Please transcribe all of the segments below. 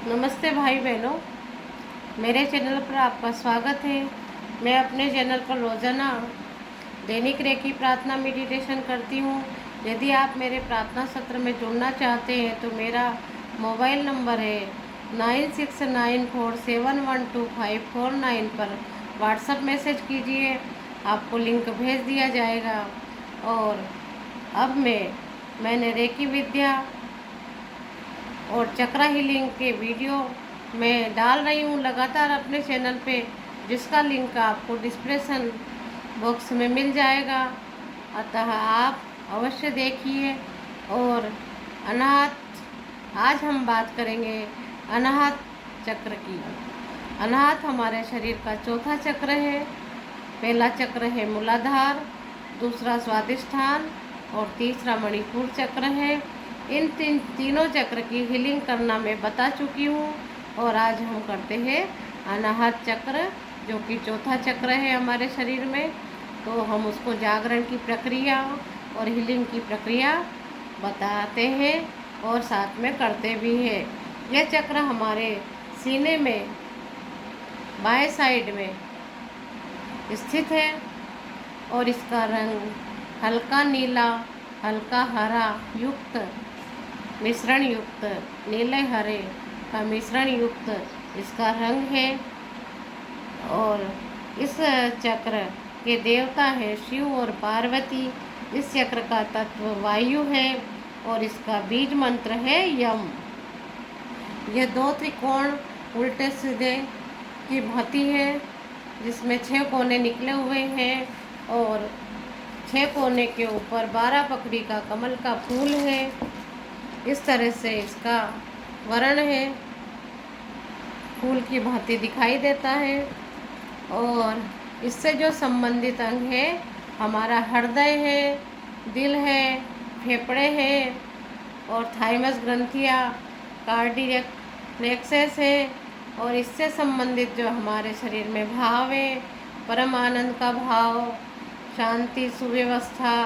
नमस्ते भाई बहनों, मेरे चैनल पर आपका स्वागत है। मैं अपने चैनल पर रोज़ाना दैनिक रेकी प्रार्थना मेडिटेशन करती हूँ। यदि आप मेरे प्रार्थना सत्र में जुड़ना चाहते हैं तो मेरा मोबाइल नंबर है 9694712549 पर व्हाट्सएप मैसेज कीजिए, आपको लिंक भेज दिया जाएगा। और अब मैंने रेकी विद्या और चक्रा हीलिंग के वीडियो मैं डाल रही हूँ लगातार अपने चैनल पे, जिसका लिंक आपको डिस्क्रिप्शन बॉक्स में मिल जाएगा। अतः आप अवश्य देखिए। और अनाहत आज हम बात करेंगे अनाहत चक्र की। अनाहत हमारे शरीर का चौथा चक्र है। पहला चक्र है मूलाधार, दूसरा स्वादिष्ठान और तीसरा मणिपुर चक्र है। इन तीनों चक्र की हीलिंग करना मैं बता चुकी हूँ। और आज हम करते हैं अनाहत चक्र, जो कि चौथा चक्र है हमारे शरीर में। तो हम उसको जागरण की प्रक्रिया और हीलिंग की प्रक्रिया बताते हैं और साथ में करते भी हैं। यह चक्र हमारे सीने में बाएं साइड में स्थित है और इसका रंग हल्का नीला, हल्का हरा युक्त मिश्रण युक्त, नीले हरे का मिश्रण युक्त इसका रंग है। और इस चक्र के देवता है शिव और पार्वती। इस चक्र का तत्व वायु है और इसका बीज मंत्र है यम। यह दो त्रिकोण उल्टे सीधे की भांति है, जिसमें 6 कोने निकले हुए हैं और 6 कोने के ऊपर 12 पकड़ी का कमल का फूल है। इस तरह से इसका वर्ण है, फूल की भांति दिखाई देता है। और इससे जो संबंधित अंग है हमारा हृदय है, दिल है, फेफड़े हैं और थाइमस ग्रंथियाँ, कार्डियक प्लेक्सस है। और इससे संबंधित जो हमारे शरीर में भाव है, परम आनंद का भाव, शांति, सुव्यवस्था,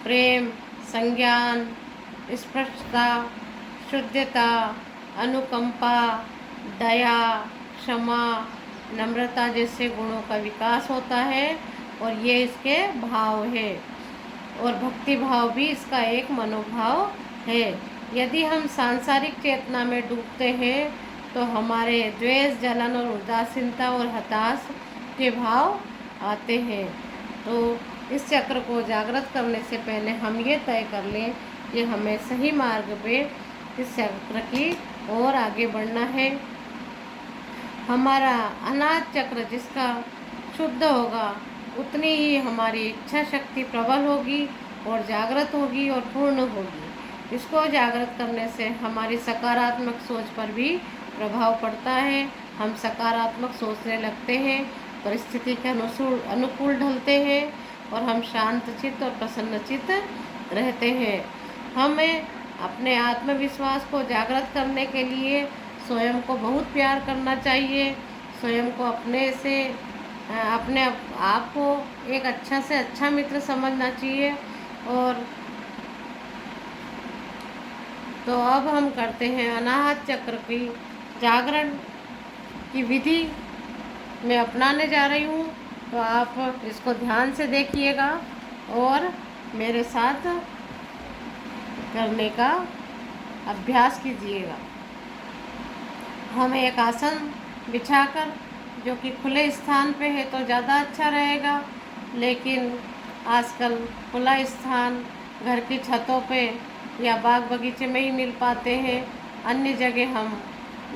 प्रेम, संज्ञान, स्पष्टता, शुद्धता, अनुकंपा, दया, क्षमा, नम्रता जैसे गुणों का विकास होता है। और ये इसके भाव है। और भक्ति भाव भी इसका एक मनोभाव है। यदि हम सांसारिक चेतना में डूबते हैं तो हमारे द्वेष, जलन और उदासीनता और हताश के भाव आते हैं। तो इस चक्र को जागृत करने से पहले हम ये तय कर लें कि हमें सही मार्ग पे इस चक्र की ओर आगे बढ़ना है। हमारा अनाहत चक्र जिसका शुद्ध होगा उतनी ही हमारी इच्छा शक्ति प्रबल होगी और जागृत होगी और पूर्ण होगी। इसको जागृत करने से हमारी सकारात्मक सोच पर भी प्रभाव पड़ता है। हम सकारात्मक सोचने लगते हैं, परिस्थिति के अनुकूल ढलते हैं और हम शांत चित्त और प्रसन्न चित्त रहते हैं। हमें अपने आत्मविश्वास को जागृत करने के लिए स्वयं को बहुत प्यार करना चाहिए। स्वयं को अपने आप को एक अच्छा से अच्छा मित्र समझना चाहिए। और तो अब हम करते हैं अनाहत चक्र की जागरण की विधि मैं अपनाने जा रही हूँ। तो आप इसको ध्यान से देखिएगा और मेरे साथ करने का अभ्यास कीजिएगा। हम एक आसन बिछाकर, जो कि खुले स्थान पे है तो ज़्यादा अच्छा रहेगा, लेकिन आजकल खुला स्थान घर की छतों पे या बाग बगीचे में ही मिल पाते हैं, अन्य जगह हम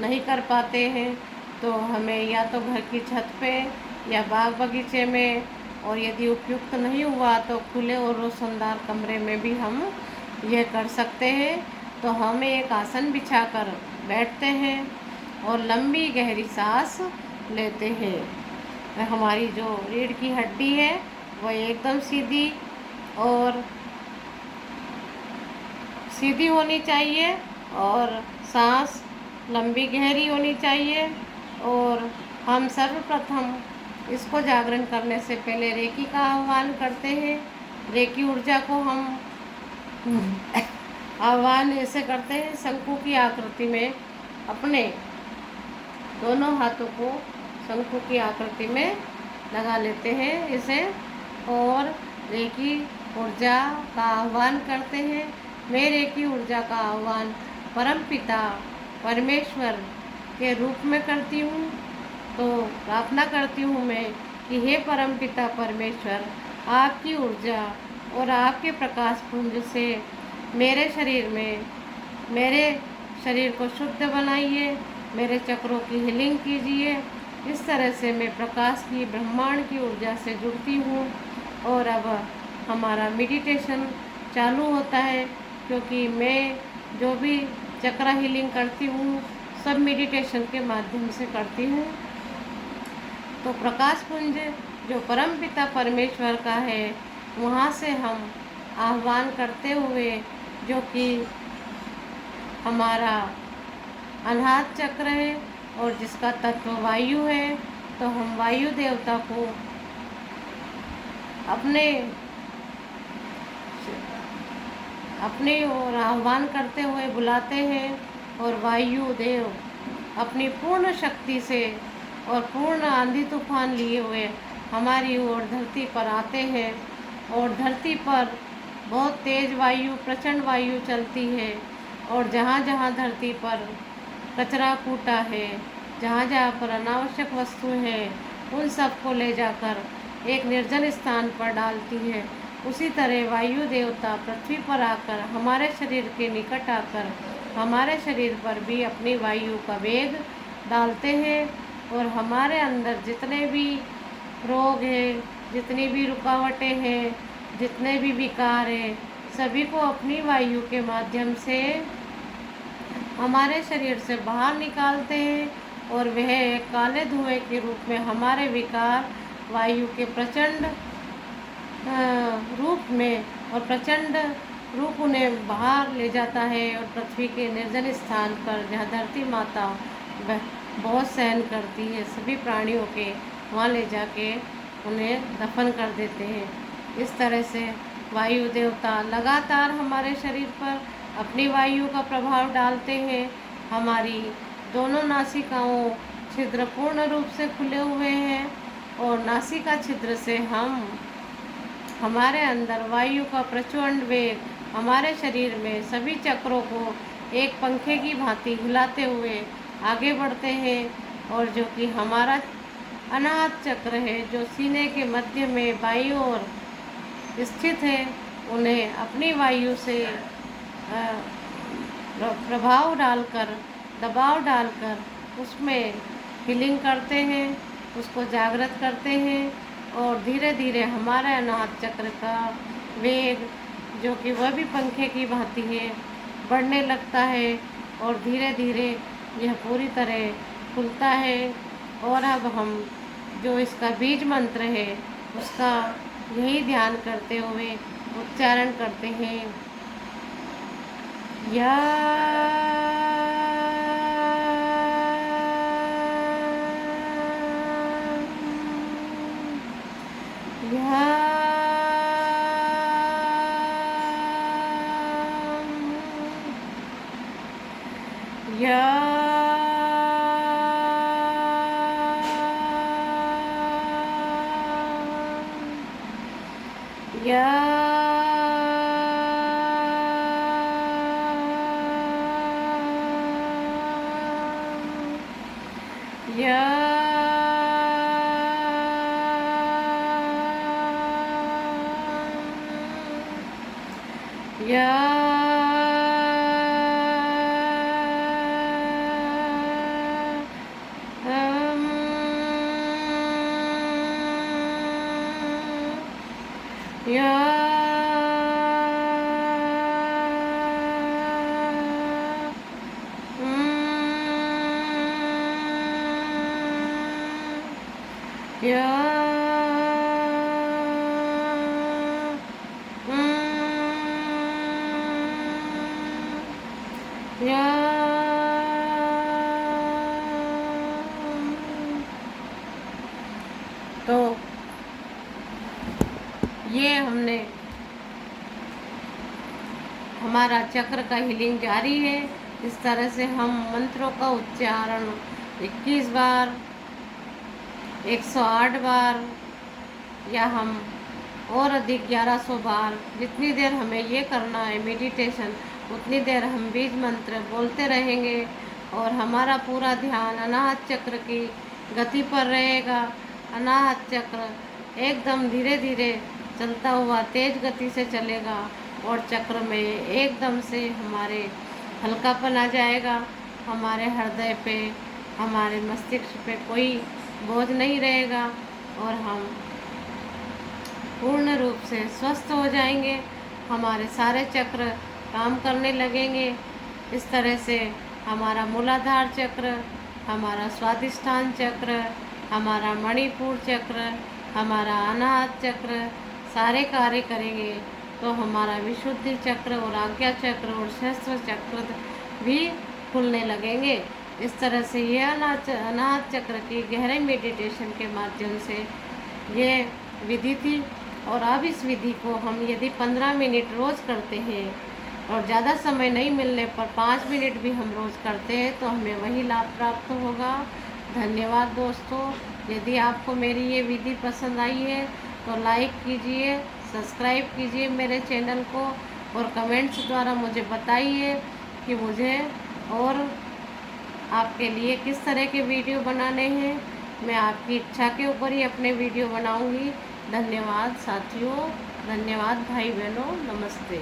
नहीं कर पाते हैं। तो हमें या तो घर की छत पे या बाग बगीचे में, और यदि उपयुक्त नहीं हुआ तो खुले और रोशनदार कमरे में भी हम यह कर सकते हैं। तो हम एक आसन बिछाकर बैठते हैं और लंबी गहरी सांस लेते हैं। हमारी जो रीढ़ की हड्डी है वह एकदम सीधी होनी चाहिए और सांस लंबी गहरी होनी चाहिए। और हम सर्वप्रथम इसको जागरण करने से पहले रेकी का आह्वान करते हैं। रेकी ऊर्जा को हम आह्वान ऐसे करते हैं, शंकु की आकृति में अपने दोनों हाथों को शंकु की आकृति में लगा लेते हैं इसे, और रेकी ऊर्जा का आह्वान करते हैं। मैं रेकी ऊर्जा का आह्वान परमपिता परमेश्वर के रूप में करती हूँ। तो प्रार्थना करती हूँ मैं कि हे परमपिता परमेश्वर, आपकी ऊर्जा और आपके प्रकाश पुंज से मेरे शरीर को शुद्ध बनाइए, मेरे चक्रों की हीलिंग कीजिए। इस तरह से मैं प्रकाश की ब्रह्मांड की ऊर्जा से जुड़ती हूँ। और अब हमारा मेडिटेशन चालू होता है, क्योंकि मैं जो भी चक्र हीलिंग करती हूँ सब मेडिटेशन के माध्यम से करती हूँ। तो प्रकाश पुंज जो परमपिता परमेश्वर का है, वहाँ से हम आह्वान करते हुए, जो कि हमारा अनाहत चक्र है और जिसका तत्व वायु है, तो हम वायु देवता को अपने ओर आह्वान करते हुए बुलाते हैं, और वायु देव अपनी पूर्ण शक्ति से और पूर्ण आंधी तूफान लिए हुए हमारी ओर धरती पर आते हैं। और धरती पर बहुत तेज वायु, प्रचंड वायु चलती है, और जहाँ जहाँ धरती पर कचरा कूटा है, जहाँ जहाँ पर अनावश्यक वस्तु है, उन सबको ले जाकर एक निर्जन स्थान पर डालती है। उसी तरह वायु देवता पृथ्वी पर आकर हमारे शरीर के निकट आकर हमारे शरीर पर भी अपनी वायु का वेग डालते हैं, और हमारे अंदर जितने भी रोग हैं, जितनी भी रुकावटें हैं, जितने भी विकार हैं, सभी को अपनी वायु के माध्यम से हमारे शरीर से बाहर निकालते हैं। और वह एक काले धुएं के रूप में हमारे विकार वायु के प्रचंड रूप में और प्रचंड रूप उन्हें बाहर ले जाता है, और पृथ्वी के निर्जन स्थान पर जहाँ धरती माता बहुत सहन करती है सभी प्राणियों के, वहाँ ले जाके उन्हें दफन कर देते हैं। इस तरह से वायु देवता लगातार हमारे शरीर पर अपनी वायु का प्रभाव डालते हैं। हमारी दोनों नासिकाओं छिद्र पूर्ण रूप से खुले हुए हैं, और नासिका छिद्र से हमारे अंदर वायु का प्रचंड वेग हमारे शरीर में सभी चक्रों को एक पंखे की भांति हिलाते हुए आगे बढ़ते हैं। और जो कि हमारा अनाहत चक्र है, जो सीने के मध्य में बाईं ओर स्थित है, उन्हें अपनी वायु से प्रभाव डालकर, दबाव डालकर उसमें हीलिंग करते हैं, उसको जागृत करते हैं। और धीरे धीरे हमारे अनाहत चक्र का वेग, जो कि वह भी पंखे की भांति है, बढ़ने लगता है, और धीरे धीरे यह पूरी तरह खुलता है। और अब हम जो इसका बीज मंत्र है उसका यही ध्यान करते हुए उच्चारण करते हैं। या तो ये हमने हमारा चक्र का हीलिंग जारी है। इस तरह से हम मंत्रों का उच्चारण 21 बार, 108 बार, या हम और अधिक 1100 बार, जितनी देर हमें ये करना है मेडिटेशन, उतनी देर हम बीज मंत्र बोलते रहेंगे और हमारा पूरा ध्यान अनाहत चक्र की गति पर रहेगा। अनाहत चक्र एकदम धीरे धीरे चलता हुआ तेज गति से चलेगा और चक्र में एकदम से हमारे हल्कापन आ जाएगा। हमारे हृदय पे, हमारे मस्तिष्क पे कोई बोझ नहीं रहेगा और हम पूर्ण रूप से स्वस्थ हो जाएंगे। हमारे सारे चक्र काम करने लगेंगे। इस तरह से हमारा मूलाधार चक्र, हमारा स्वादिष्ठान चक्र, हमारा मणिपुर चक्र, हमारा अनाहत चक्र सारे कार्य करेंगे। तो हमारा विशुद्धि चक्र और आज्ञा चक्र और शस्त्र चक्र भी खुलने लगेंगे। इस तरह से ये अनाहत चक्र की गहरे मेडिटेशन के माध्यम से ये विधि थी। और अब इस विधि को हम यदि 15 मिनट रोज़ करते हैं और ज़्यादा समय नहीं मिलने पर 5 मिनट भी हम रोज़ करते हैं तो हमें वही लाभ प्राप्त होगा। धन्यवाद दोस्तों। यदि आपको मेरी ये विधि पसंद आई है तो लाइक कीजिए, सब्सक्राइब कीजिए मेरे चैनल को और कमेंट्स द्वारा मुझे बताइए कि मुझे और आपके लिए किस तरह के वीडियो बनाने हैं। मैं आपकी इच्छा के ऊपर ही अपने वीडियो बनाऊंगी। धन्यवाद साथियों, धन्यवाद भाई बहनों, नमस्ते।